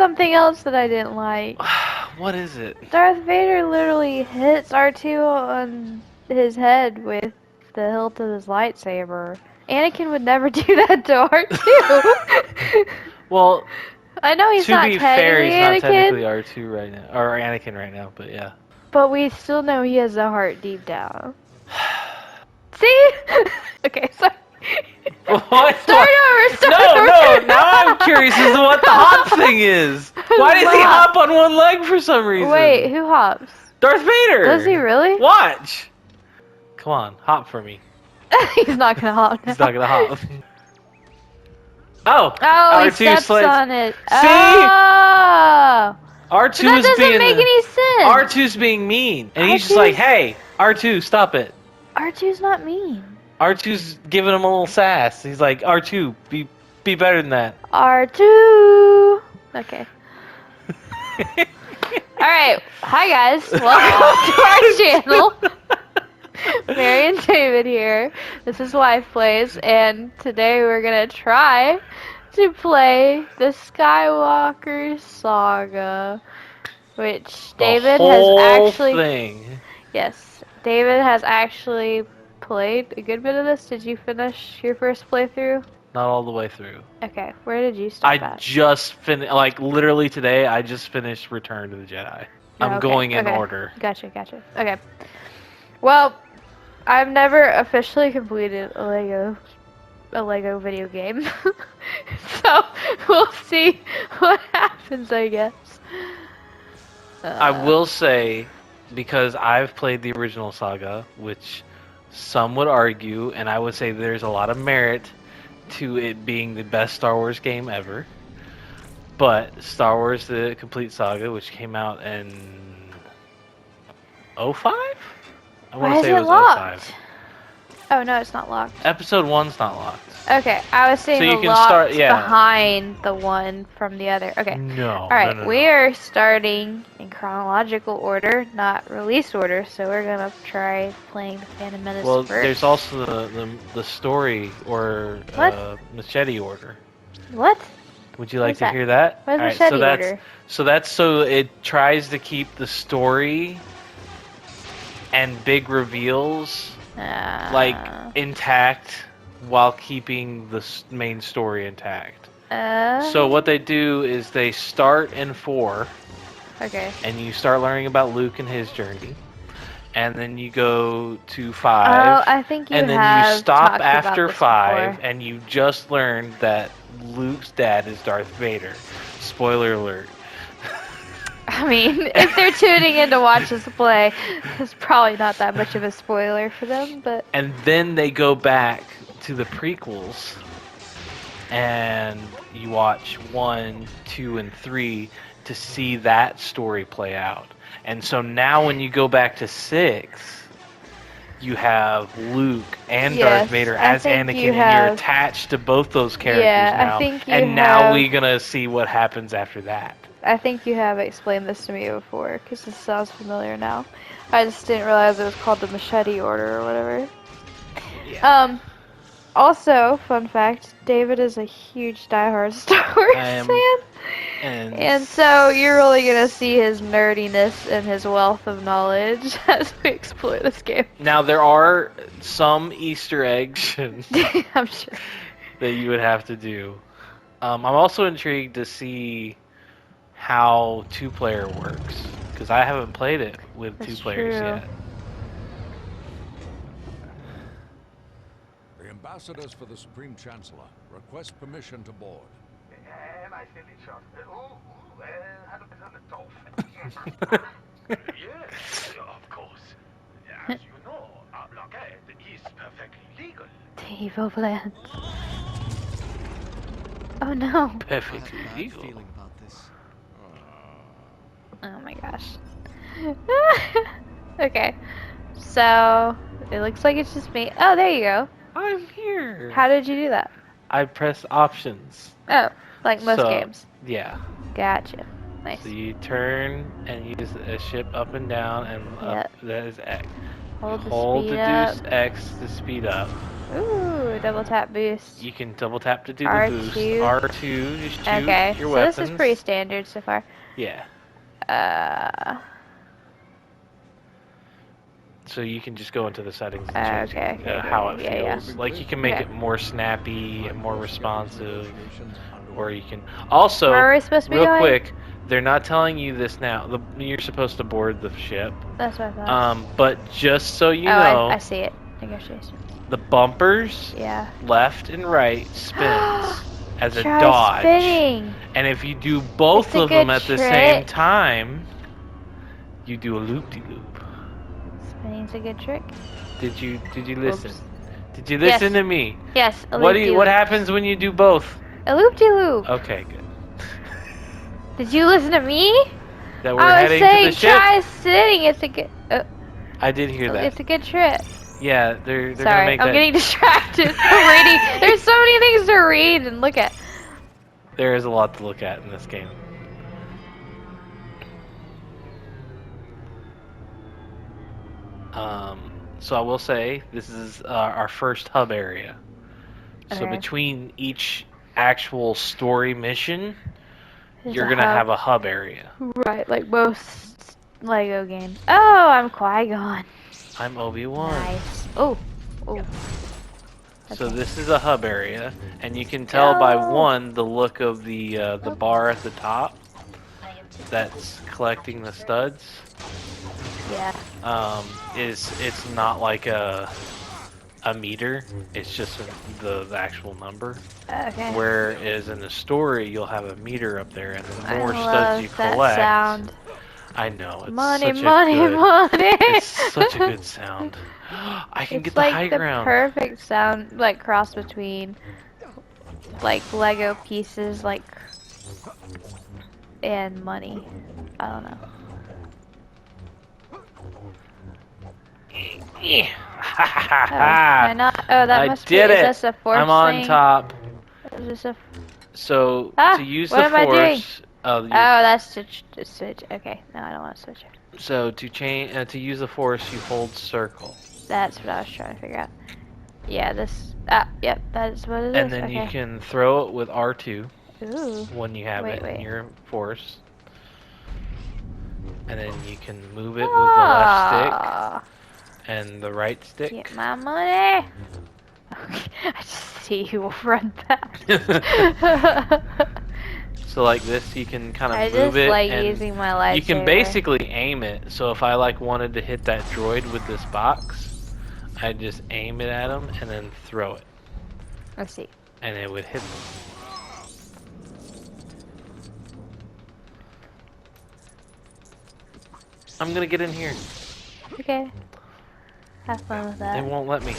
something else that I didn't like. What is it? Darth Vader literally hits R2 on his head with the hilt of his lightsaber. Anakin would never do that to R2. Well, I know he's to not be fair, technically he's not technically Anakin, R2 right now, or Anakin right now, but yeah. but we still know he has a heart deep down. See? Okay, sorry. What? Start over, start No, over. now I'm curious as to what the hop thing is. Why does he Hop. hop on one leg for some reason? Wait, who hops? Darth Vader! Does he really? Watch! Come on, hop for me. He's not gonna hop now. He's not gonna hop. Oh! Oh, he R2 steps slides. on it. See? Oh! R2 But that is doesn't being make any sense. R2's being mean, and he's just R2's like, "Hey, R2, stop it." R2's not mean. R2's giving him a little sass. He's like, "R2, be better than that." R2. Okay. Alright. Hi guys. Welcome to our channel. Mary and David here. This is Life Plays, and today we're gonna try to play the Skywalker Saga, which David has actually. Thing. Yes, David has actually played a good bit of this. Did you finish your first playthrough? Not all the way through. Okay, where did you start I at? just finished, like literally today. I just finished Return to the Jedi. I'm Okay, going in okay. order. Gotcha. Okay. Well, I've never officially completed a Lego video game, so we'll see what happens, I guess. I will say, because I've played the original saga, which some would argue, and I would say there's a lot of merit to it being the best Star Wars game ever. But Star Wars The Complete Saga, which came out in 05? I want Why to is say it it was locked? 05. Oh no, it's not locked. Episode 1's not locked. Okay, I was saying So you the can locked start- yeah. behind the one from the other. Okay. No. Alright, no. we are starting in chronological order, not release order, so we're gonna try playing the Phantom Menace Well, first. there's also the story or What? machete order. What? Would you What like is to that? hear that? What is Alright, machete so order? that's so it tries to keep the story and big reveals like intact while keeping the main story intact. So what they do is they start in 4. Okay. And you start learning about Luke and his journey. And then you go to 5. Oh, I think you and then have you stop talked after about this 5 before. and you just learned that Luke's dad is Darth Vader. Spoiler alert. I mean, if they're tuning in to watch us play, it's probably not that much of a spoiler for them, but... And then they go back to the prequels and you watch 1, 2, and 3 to see that story play out. And so now when you go back to 6, you have Luke and Darth Vader as Anakin, and you're attached to both those characters now. I think now we're gonna see what happens after that. I think you have explained this to me before, because this sounds familiar now. I just didn't realize it was called the Machete Order or whatever. Yeah. Also, fun fact, David is a huge diehard Star Wars fan. And so you're really gonna see his nerdiness and his wealth of knowledge as we explore this game. Now there are some Easter eggs I'm sure that you would have to do. I'm also intrigued to see how 2-player works, because I haven't played it with That's 2 players true. yet. The ambassadors for the Supreme Chancellor request permission to board. Yes, of course. As you know, our blockade is perfectly legal. the evil plan. Oh no. Perfectly Bad legal. feeling about this. Oh my gosh. Okay. So, it looks like it's just me. Oh, there you go. I'm here. How did you do that? I press options. Oh, like most So, games. Yeah. Gotcha. Nice. So you turn and use a ship up and down and up. Yep. That is X. Hold the Hold speed to up. do X to speed up. Ooh, double tap boost. You can double tap to do the R2. boost. R2 to shoot Okay, your so weapons. this is pretty standard so far. Yeah. So you can just go into the settings and change how it feels. Like you can make it more snappy and more responsive, or you can also Where are we supposed to be real going? quick. They're not telling you this now. You're supposed to board the ship. That's what I thought. But just so you oh, know, I see it. Negotiations. the bumpers Yeah. left and right spins as a Try dodge. spinning. And if you do both It's a of them good at the same trick. time, you do a loop-de-loop. Spinning's a good trick. Did you listen? Oops. Did you listen Yes. to me? Yes. A What happens when you do both? A loop-de-loop. Okay, good. Did you listen to me? That we're I was heading saying to the ship. try spinning. It's a good. I did hear that. It's a good trick. Yeah, they're gonna Sorry, make I'm that. getting distracted. I'm reading. There's so many things to read and look at. There is a lot to look at in this game. So I will say this is our first hub area. So Okay. between each actual story mission, There's you're a gonna hub. have a hub area. Right, like most Lego games. Oh, I'm Qui-Gon. I'm Obi-Wan. Nice. Oh. So Okay. this is a hub area, and you can tell by the look of the bar at the top that's collecting the studs. Yeah. It's not like a meter. It's just the actual number. Okay. Whereas in the story, you'll have a meter up there, and the I more love studs you that collect. sound. I know it's Money, such money, a good, money. It's such a good sound. I can It's get the like high the ground. perfect sound, like cross between like Lego pieces, like and money. I don't know. Yeah. Oh, can I not? Oh, that I must did be. it. Is this a force I'm on thing? top. Is this a? So Ah, to use what the am I doing? force, Oh, that's to switch. Okay, no, I don't want to switch it. so to use the force, you hold circle, That's what I was trying to figure out. Yeah, this. Yep, that's what it is. and then Okay. you can throw it with R2 Ooh. when you have it in your force, and then you can move it with the left stick and the right stick. Get my money. Okay, I just see you run past. So like this, you can kind of I move just it, like and using my lightsaber. you can basically aim it. So if I like wanted to hit that droid with this box, I just aim it at him and then throw it, Let's see. and it would hit them. I'm gonna get in here. Okay. Have fun with They that. won't let me.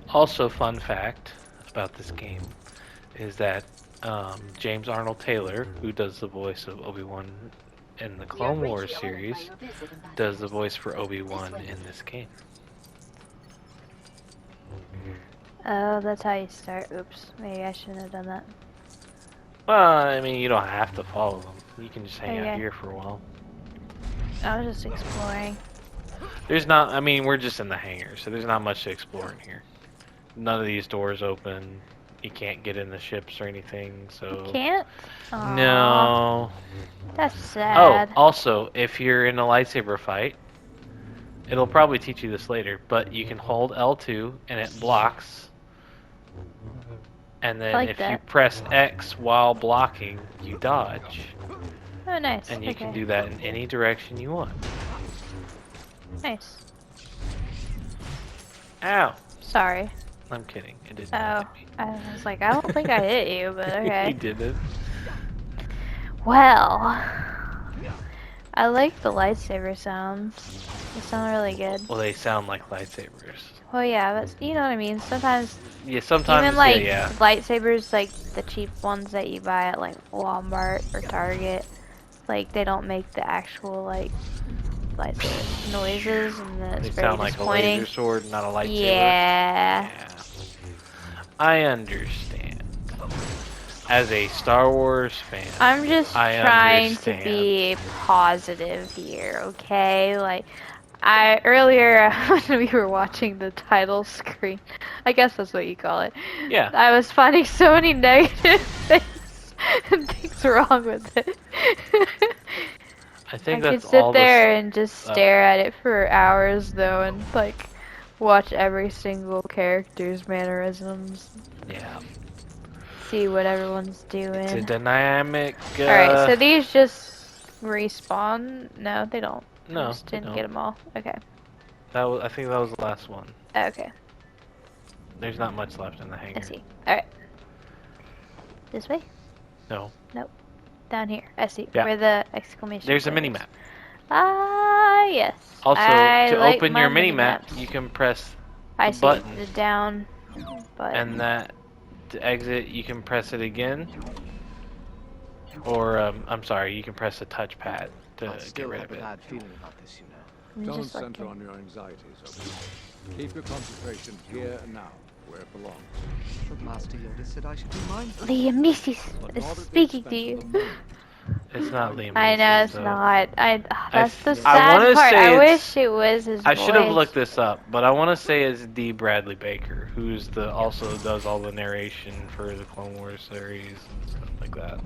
Also, fun fact about this game is that James Arnold Taylor, who does the voice of Obi-Wan in the Clone Wars series, does the voice for Obi-Wan in this game. Oh, that's how you start. Oops. Maybe I shouldn't have done that. Well, I mean, you don't have to follow them. You can just hang out Okay. here for a while. I was just exploring. There's not, I mean, we're just in the hangar, so there's not much to explore in here. None of these doors open. You can't get in the ships or anything, so... You can't? Aw, No. that's sad. Oh, also, if you're in a lightsaber fight, it'll probably teach you this later, but you can hold L2 and it blocks. And then I like if you that. press X while blocking, you dodge. Oh, nice. And you okay. can do that in any direction you want. Nice. Ow! Sorry. I'm kidding. It didn't Oh, hit me. I was like, I don't think I hit you, but You okay. didn't. Well, I like the lightsaber sounds. They sound really good. Well, they sound like lightsabers. Well, yeah, but you know what I mean. Sometimes, Yeah, sometimes, even like yeah. lightsabers, like the cheap ones that you buy at like Walmart or Target, like they don't make the actual like lightsaber noises, and They it's very sound like a disappointing. laser sword, not a lightsaber. Yeah. Yeah. I understand. as a Star Wars fan, I'm just I trying to understand. be positive here, okay? Like, earlier when we were watching the title screen, I guess that's what you call it. Yeah. I was finding so many negative things and things wrong with it. I I think could that's sit all there and just uh, stare at it for hours though, and like watch every single character's mannerisms, yeah. see what everyone's It's a doing. dynamic. Alright, so these just respawn? No, they don't. I No, just they didn't get don't. them all. Okay. I think that was the last one. Okay. There's not much left in the I hangar. see. Alright. This way? No. Nope. Down here. I see. Yeah. Where the exclamation There's a point mini is. map. Ah, yes. Also, I to like open my your mini mini-maps. map, you can press I the see. button, The down button. and that to exit, you can press it again. Or I'm sorry, you can press the touchpad to I get still rid have of a it. bad feeling about this, you know. I'm Don't just center looking. on your anxieties, Obi-Wan. Keep your concentration here and now, where it belongs. But Master Yoda said I should be mindful. Liam Neeson But is not at the speaking expense to of you. the moment. It's not Liam I know Neeson, it's though. not. That's the I sad wanna part. say I it's- wish it was his I should have voice. looked this up, but I want to say it's D. Bradley Baker, who's also does all the narration for the Clone Wars series and stuff like that.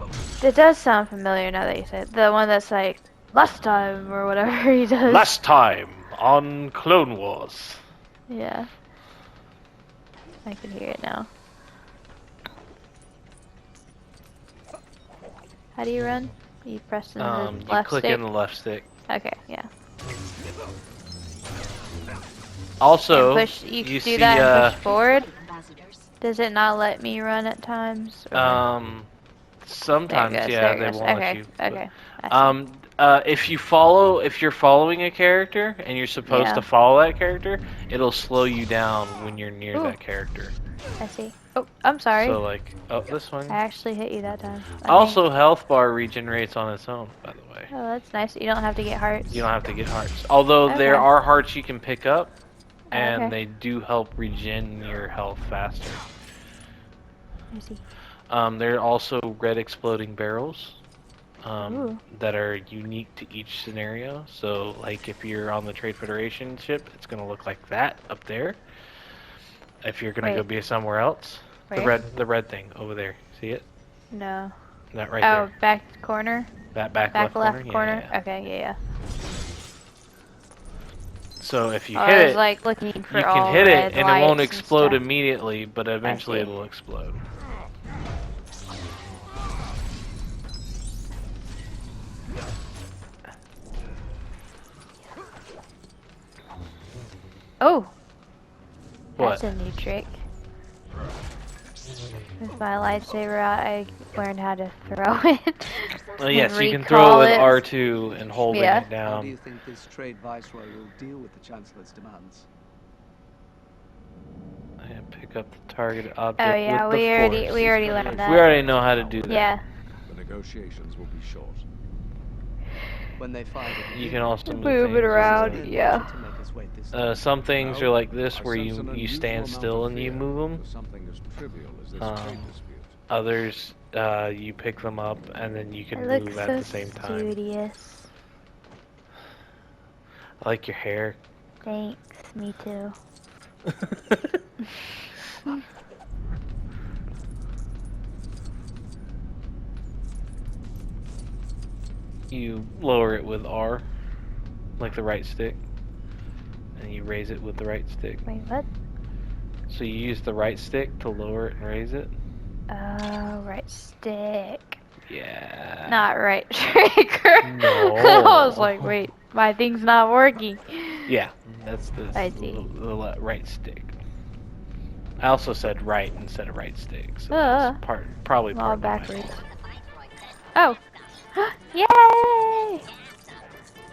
It does sound familiar now that you say it. The one that's like last time or whatever he does. Last time on Clone Wars. Yeah. I can hear it now. How do you run? You press in the You left click stick? in the left stick. Okay, yeah. Also, And push, you you do see, that and push forward? Does it not let me run at times? Or... sometimes, there it goes, yeah, there it they goes. won't Okay, let you. but- okay. I see. If you're following a character and you're supposed Yeah. to follow that character, it'll slow you down when you're near Ooh. that character. I see. Oh, I'm sorry. So like, oh, this one. I actually hit you that time. I Also, think. health bar regenerates on its own, by the way. Oh, that's nice. You don't have to get hearts. You don't have to get hearts. Although there Okay. are hearts you can pick up, and Okay. they do help regen your health faster. I see. There are also red exploding barrels Ooh. that are unique to each scenario. So, like if you're on the Trade Federation ship, it's gonna look like that up there. If you're gonna go Wait. be somewhere else, Where? the red thing over there. See it? No. That right Oh, there. back corner? That back Back left corner. corner? Yeah, yeah. Okay, yeah. So if you Oh, hit I was it, like looking for you all can hit red it and it won't lights and explode stuff. immediately, but eventually see. it'll explode. Oh! What? That's a new trick. With my lightsaber out, I learned how to throw it. Well, and yes, you can throw it with recall R2 and holding Yeah. it How do down. you think this trade viceroy will deal with the Chancellor's demands? And pick up the target object Oh yeah, with the we already force. learned that. We already know how to do that. Yeah. The negotiations will be short. When they find it, You can also Move it things around, around. yeah. to make us wait this time. Some things Now, are like this I where sense an you unusual stand amount still of and you fear move them. for something as trivial as this Um, trade dispute. Others, you pick them up and then you can It looks move at so the same time. studious. I like your hair. Thanks, me too. You lower it with R, like the right stick, and you raise it with the right stick. Wait, what? So you use the right stick to lower it and raise it. Oh, right stick. Yeah. Not right trigger. No. I was like, wait, my thing's not working. Yeah, that's I see. the right stick. I also said right instead of right stick, so Uh, that's probably All partly my backwards. fault. Oh. Yay!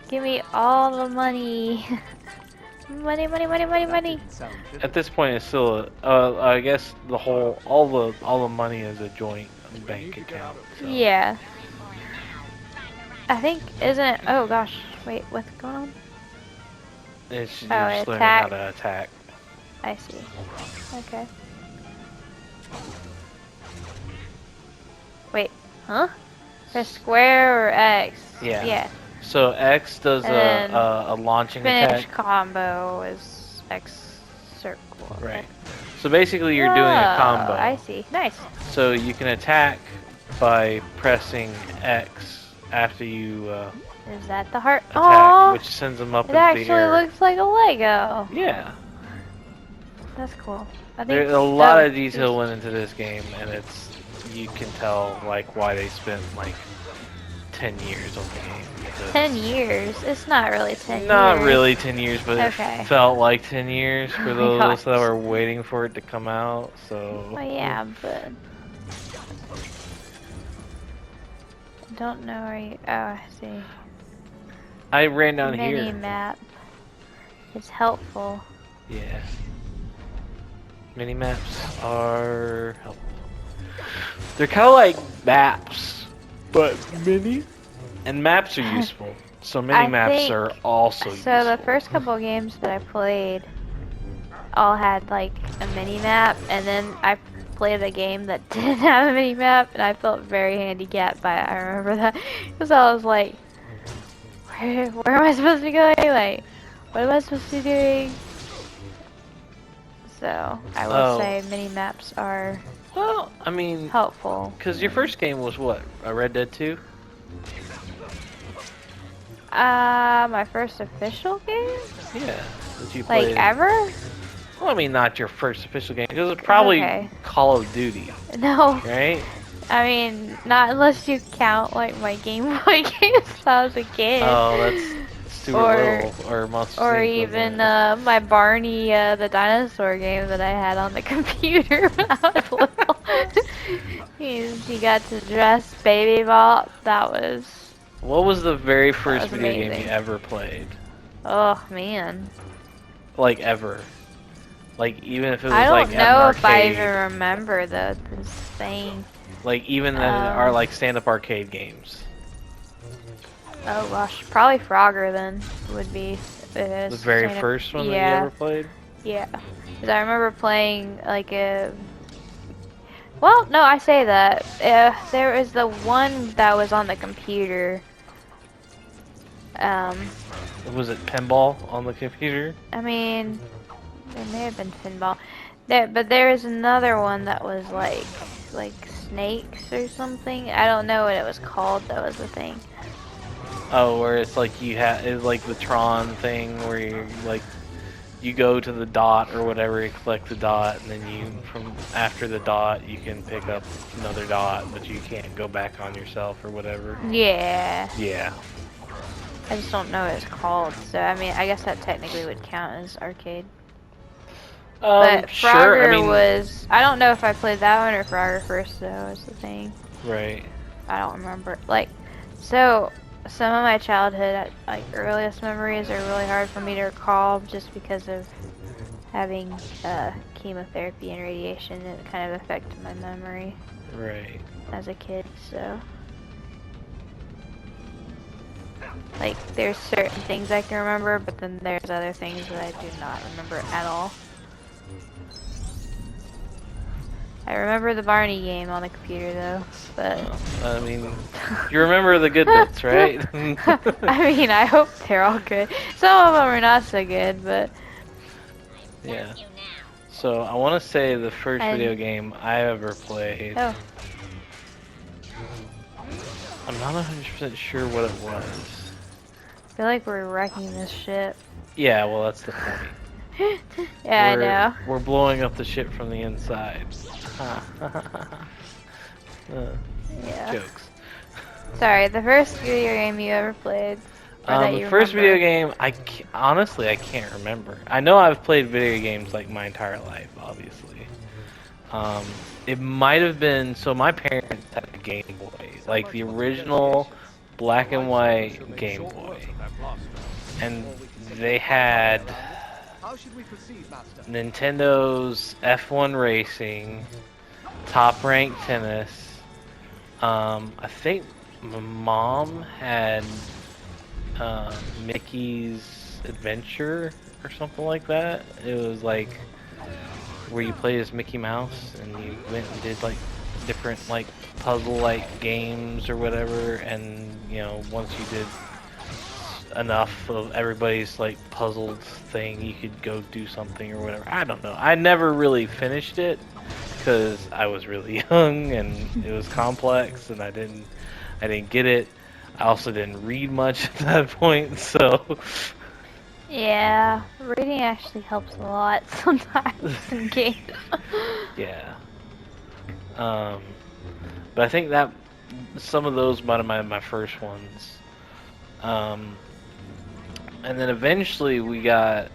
Give me all the money. Money, money, money, money, That money. didn't sound trivial. At this point, it's still I guess all the money is a joint bank account. So. Yeah. I think, isn't it? Oh gosh. Wait, what's going on? It's you're Oh, just learning how attack. to attack. I see. Okay. Huh? Press square or X? Yeah. Yeah. So X does And then a launching finish attack. combo is X circle. Okay. Right. So basically, you're doing a Oh, combo. I see. Nice. So you can attack by pressing X after you Is that the heart? attack, Oh, which sends them up it into the actually air. looks like a Lego. Yeah. That's cool. I think There's a lot oh, of detail geez. went into this game, and you can tell like why they spent like 10 years on the game. because 10 years. It's not really 10 Not years. really 10 years, but Okay. it felt like 10 years Oh for my those that gosh. were waiting for it to come out. So. Well, yeah, but I don't know where you. Oh, I see. I ran down Mini here. map is helpful. Yeah. Mini maps are helpful. They're kind of like maps, but mini. And maps are useful. So mini I maps think- are also useful. So the first couple games that I played all had like a mini map, and then I played a game that didn't have a mini map, and I felt very handicapped by it. I remember that because I was like, where am I supposed to be going? Like, what am I supposed to be doing? So I will Oh. say mini maps are Well, I mean, helpful. because your first game was what? A Red Dead 2? My first official game, Yeah. That you like played. ever? Well, I mean, not your first official game. Because it was probably Okay. Call of Duty, No, right? I mean not unless you count like my Game Boy games when I was a kid. Oh, that's Stuart Or- Little or Monsters Or Inc. even wasn't it? my Barney the dinosaur game that I had on the computer when I was little. he got to dress Baby Bop. That was What was the very first was video game amazing. you ever played? oh man. Like ever? Like even if it was I don't like at an know if I arcade, even remember this thing. like even our like stand-up arcade games. Oh gosh, probably Frogger then would be. The very first one that you ever played? Yeah, because I remember playing like a. Well, no, I say that. There was the one that was on the computer. Was it pinball on the computer? I mean, there may have been pinball. But there was another one that was like snakes or something. I don't know what it was called. That was the thing. Oh, where it's like it's like the Tron thing where you go to the dot or whatever, you collect the dot, and then from after the dot you can pick up another dot, but you can't go back on yourself or whatever. Yeah. Yeah. I just don't know what it's called. So I mean, I guess that technically would count as arcade. But Sure. Frogger I mean, was. I don't know if I played that one or Frogger first though. Is the thing. right. I don't remember. Like, so some of my childhood, like earliest memories, are really hard for me to recall just because of having chemotherapy and radiation. It kind of affected my memory Right. as a kid. So, like, there's certain things I can remember, but then there's other things that I do not remember at all. I remember the Barney game on the computer though, but I mean, you remember the good bits, right? I mean, I hope they're all good. Some of them are not so good, but Yeah. So I want to say the first And- video game I ever played. oh, I'm not 100% sure what it was. I feel like we're wrecking this ship. Yeah, well that's the point. Yeah, I We're- know. We're blowing up the ship from the inside. Yeah. Jokes. Sorry, the first video game you ever played. Or that The you first remember. video game, honestly, I can't remember. I know I've played video games like my entire life, obviously. It might have been, so my parents had a Game Boy, like the original black and white Game Boy. And they had How should we proceed, Master? Nintendo's F1 Racing, Top Rank Tennis. I think my mom had Mickey's Adventure or something like that. It was like where you play as Mickey Mouse and you went and did like different like puzzle-like games or whatever, and you know, once you did enough of everybody's like puzzled thing, you could go do something or whatever. I don't know. I never really finished it because I was really young and it was complex, and I didn't get it. I also didn't read much at that point, so Yeah, reading actually helps a lot sometimes in games. yeah. But I think that some of those might have been my first ones. And then eventually we got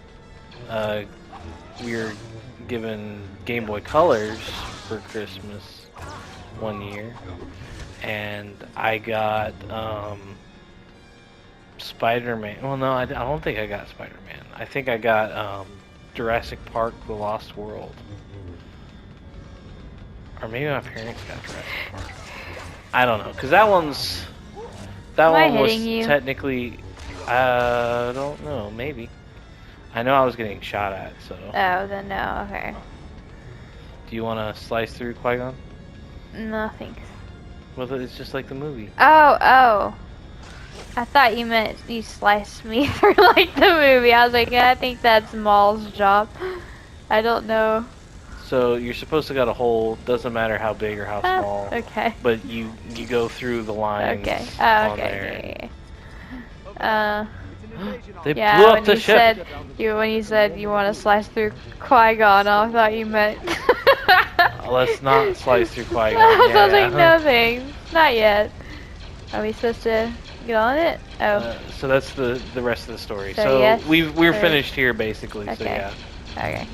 we were given Game Boy Colors for Christmas one year, and I got Spider-Man. Well, no, I don't think I got Spider-Man. I think I got Jurassic Park: The Lost World, or maybe my parents got Jurassic Park. I don't know, cause that Am I one was hitting you? technically. I don't know. Maybe. I know I was getting shot at. So. Oh, then no. Okay. Do you want to slice through Qui-Gon? No, thanks. Well, it's just like the movie. Oh. I thought you meant you sliced me through like the movie. I was like, I think that's Maul's job. I don't know. So you're supposed to got a hole. Doesn't matter how big or how small. Okay. But you go through the lines. Okay. Oh, on okay. there. They Yeah, blew up when the you ship. when you said you want to slice through Qui-Gon, I thought you meant. Let's not slice through Qui-Gon. I was like, Yeah. no thanks, not yet. Are we supposed to get on it? Oh, So that's the rest of the story. So So yes, we're or- finished here basically. So okay. yeah. Okay.